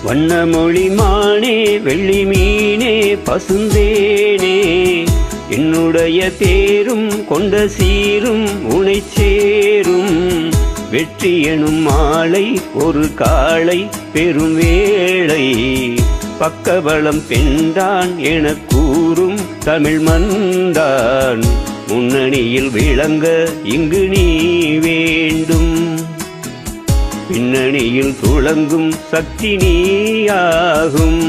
வண்ணமொழி மானே வெள்ளி மீனே பசுந்தேனே, என்னுடைய பேரும் கொண்ட சீரும் உனை சேரும். வெற்றி எனும் மாலை ஒரு காளை பெரும் வேளை, பக்கபலம் பெண்டான் என கூறும் தமிழ் மந்தான். முன்னணியில் விளங்க இங்கு நீ வேண்டும், பின்னணியில் துளங்கும் சக்தி நீயாகும்.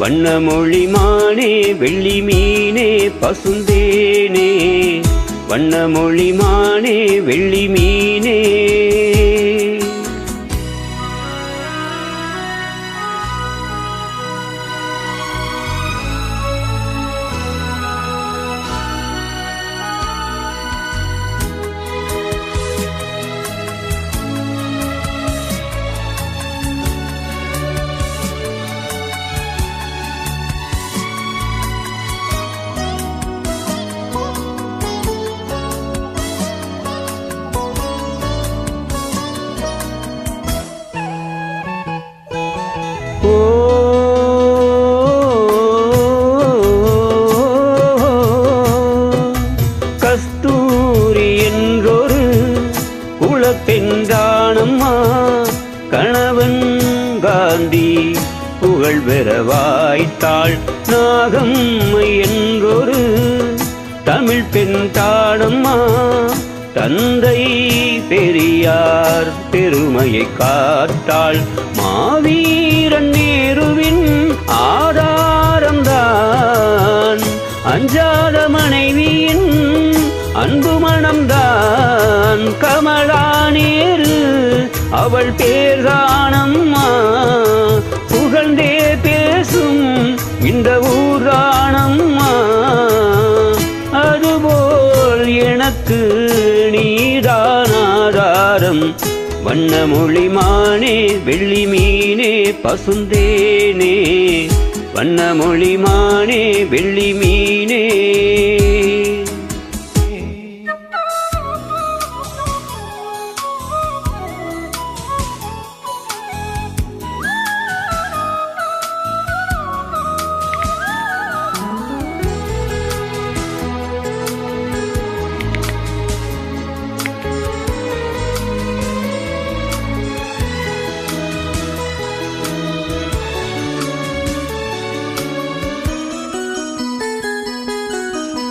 வண்ணமொழி மானே வெள்ளி மீனே பசுந்தேனே, வண்ணமொழி மானே வெள்ளி மீனே. கஸ்தூரி என்றொரு குலப்பெண்தானம்மா, கணவன் காந்தி புகழ் பெற வாய்த்தாள். நாகம்மை என்றொரு தமிழ் பெண் தானம்மா, தந்தை பெரியார் பெருமையை காத்தாள். மாவீரன் நேருவின் ஆதாரம்தான், அஞ்சாத மனைவியின் அன்பு மனம்தான். கமலா நேரு அவள் பேர்தானம்மா, புகழ்ந்தே பேசும் இந்த ஊரானம்மா. அதுபோல் எனக்கு நீதான் ஆதாரம். வண்ணமொழி மானே வெள்ளி மீனே பசுந்தேனே, வண்ணமொழி மானே வெள்ளி மீனே.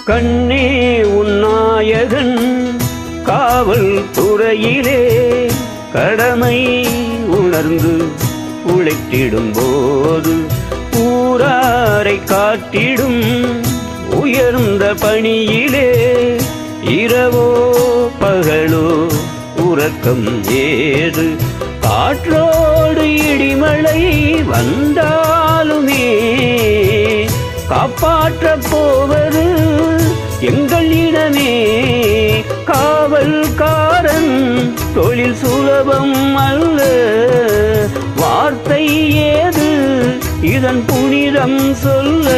கண்ணே உன்னாயகன் காவல் துறையிலே கடமை உணர்ந்து உழைத்திடும் போது, ஊராரை காட்டிடும் உயர்ந்த பணியிலே இரவோ பகலோ உறக்கம் ஏது. காற்றோடு இடிமழை வந்தாலுமே காப்பாற்றப் போவது எங்கள் இனமே. காவல்காரன் தொழில் சுலபம் அல்ல, வார்த்தை ஏது இதன் புனிதம் சொல்ல.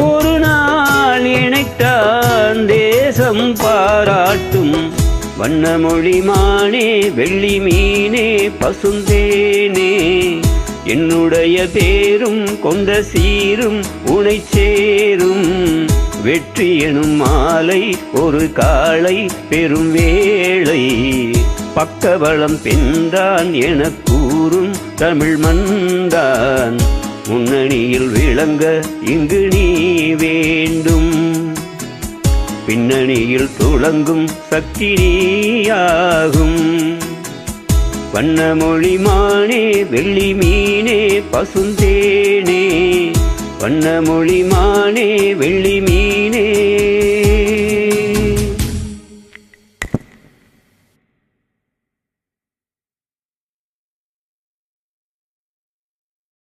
ஒரு நாள் இணைத்தான் தேசம் பாராட்டும். வண்ணமொழி மானே வெள்ளி மீனே பசுந்தேனே, என்னுடைய பேரும் கொண்ட சீரும் உனை சேரும். வெற்றி எனும் மாலை ஒரு காளை பெரும் வேளை, பக்கபலம் பெண்டான் என கூறும் தமிழ் மந்தான். முன்னணியில் விளங்க இங்கு நீ வேண்டும், பின்னணியில் துளங்கும் சக்தி நீயாகும். வண்ணமொழி மானே வெள்ளி மீனே பசுந்தேனே, வண்ணமொழி மானே வெள்ளி மீனே.